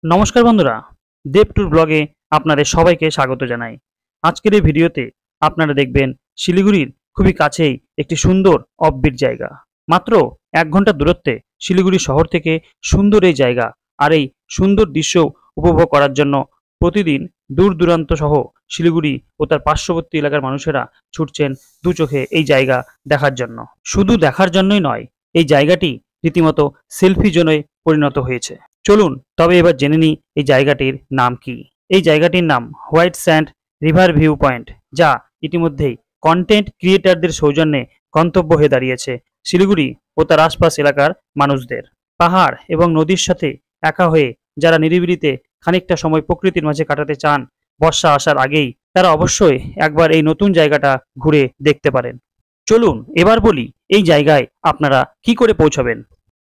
নমস্কার বন্ধুরা, দেব ট্যুর ব্লগে আপনাদের সবাইকে স্বাগত জানাই। আজকের এই ভিডিওতে আপনারা দেখবেন শিলিগুড়ির খুবই কাছেই একটি সুন্দর অফবিট জায়গা। মাত্র 1 ঘন্টা দূরত্বে শিলিগুড়ি শহর থেকে সুন্দর এই জায়গা। আর এই সুন্দর দৃশ্য উপভোগ করার জন্য প্রতিদিন দূর দূরান্ত সহ শিলিগুড়ি ও তার পার্শ্ববর্তী এলাকার মানুষেরা ছুটছেন দু চোখে এই জায়গা দেখার জন্য। শুধু দেখার জন্যই নয়, এই জায়গাটি রীতিমতো সেলফি জোনে পরিণত হয়েছে। চলুন তবে এবার জেনে নিই এই জায়গাটির নাম কি। এই জায়গাটির নাম white sand river view point, যা ইতিমধ্যেই কন্টেন্ট ক্রিয়েটারদের সৌজন্যে গন্তব্য হয়ে দাঁড়িয়েছে শিলিগুড়ি ও তার আশপাশ এলাকার মানুষদের। পাহাড় এবং নদীর সাথে একা হয়ে যারা নিরিবিলিতে খানিকটা সময় প্রকৃতির মাঝে কাটাতে চান বর্ষা আসার আগেই, তারা অবশ্যই একবার এই নতুন জায়গাটা ঘুরে দেখতে পারেন। চলুন এবার বলি এই জায়গায় আপনারা কি করে পৌঁছাবেন।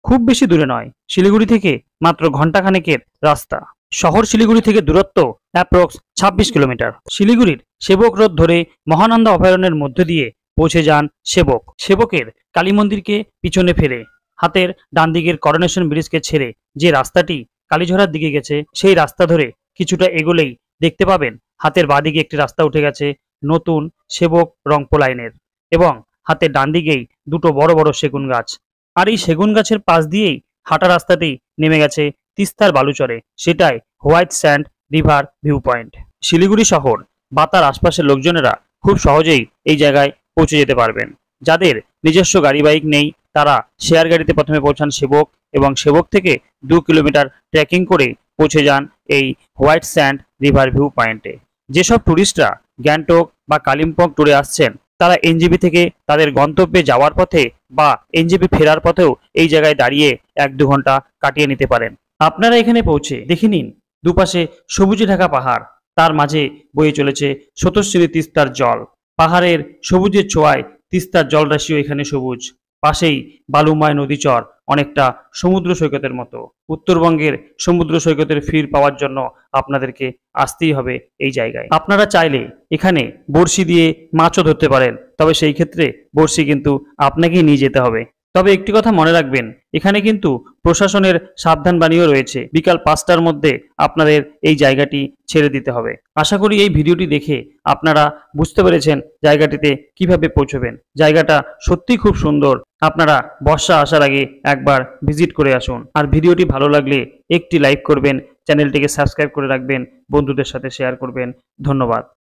খুব বেশি দূরে নয়, শিলিগুড়ি থেকে মাত্র ঘন্টাখানেকের রাস্তা। শহর শিলিগুড়ি থেকে দূরত্ব অ্যাপ্রক্স 26 কিলোমিটার। শিলিগুড়ির সেবক রোড ধরে মহানন্দা অভয়ারণ্যের মধ্য দিয়ে পৌঁছে যান সেবক। সেবকের কালী মন্দিরকে পিছনে ফেলে হাতের ডান দিকের করোনেশন ব্রিজকে ছেড়ে যে রাস্তাটি কালীঝরার দিকে গেছে, সেই রাস্তা ধরে কিছুটা এগোলেই দেখতে পাবেন হাতের বাঁদিকে একটি রাস্তা উঠে গেছে নতুন সেবক রংপো লাইনের, এবং হাতের ডান দিকেই দুটো বড় বড় সেগুন গাছ। আর এই সেগুন গাছের পাশ দিয়েই হাঁটা রাস্তাতেই নেমে গেছে তিস্তার বালুচরে, সেটাই white sand river view point. Siliguri শহর বা তার আশপাশের লোকজনেরা খুব সহজেই এই জায়গায় পৌঁছে যেতে পারবেন। যাদের নিজস্ব গাড়ি বাইক নেই, তারা শেয়ার গাড়িতে প্রথমে পৌঁছান সেবক, এবং সেবক থেকে 2 কিলোমিটার ট্রেকিং করে পৌঁছে যান এই হোয়াইট স্যান্ড রিভার ভিউ পয়েন্টে। যেসব ট্যুরিস্টরা গ্যাংটক বা কালিম্পং ট্যুরে আসছেন, তারা এনজেপি থেকে তাদের গন্তব্যে যাওয়ার পথে বা এনজেপি ফেরার পথেও এই জায়গায় দাঁড়িয়ে 1-2 ঘন্টা কাটিয়ে নিতে পারেন। আপনারা এখানে পৌঁছে দেখে নিন দুপাশে সবুজে ঢাকা পাহাড়, তার মাঝে বয়ে চলেছে স্রোতস্বিনী তিস্তার জল। পাহাড়ের সবুজের ছোঁয়ায় তিস্তার জলরাশিও এখানে সবুজ। পাশেই বালুময় নদীচর, অনেকটা সমুদ্র সৈকতের মতো। উত্তরবঙ্গের সমুদ্র সৈকতের ফিল পাওয়ার জন্য আপনাদেরকে আসতেই হবে এই জায়গায়। আপনারা চাইলে এখানে বড়শি দিয়ে মাছও ধরতে পারেন, তবে সেই ক্ষেত্রে বড়শি কিন্তু আপনাকেই নিয়ে যেতে হবে। তবে একটি কথা মনে রাখবেন, এখানে কিন্তু প্রশাসনের সাবধানবাণীও রয়েছে। বিকাল 5টার মধ্যে আপনাদের এই জায়গাটি ছেড়ে দিতে হবে। আশা করি এই ভিডিওটি দেখে আপনারা বুঝতে পেরেছেন জায়গাটিতে কিভাবে পৌঁছবেন। জায়গাটা সত্যি খুব সুন্দর। আপনারা বর্ষা আসার আগে একবার ভিজিট করে আসুন। আর ভিডিওটি ভালো লাগলে একটি লাইক করবেন, চ্যানেলটিকে সাবস্ক্রাইব করে রাখবেন, বন্ধুদের সাথে শেয়ার করবেন। ধন্যবাদ।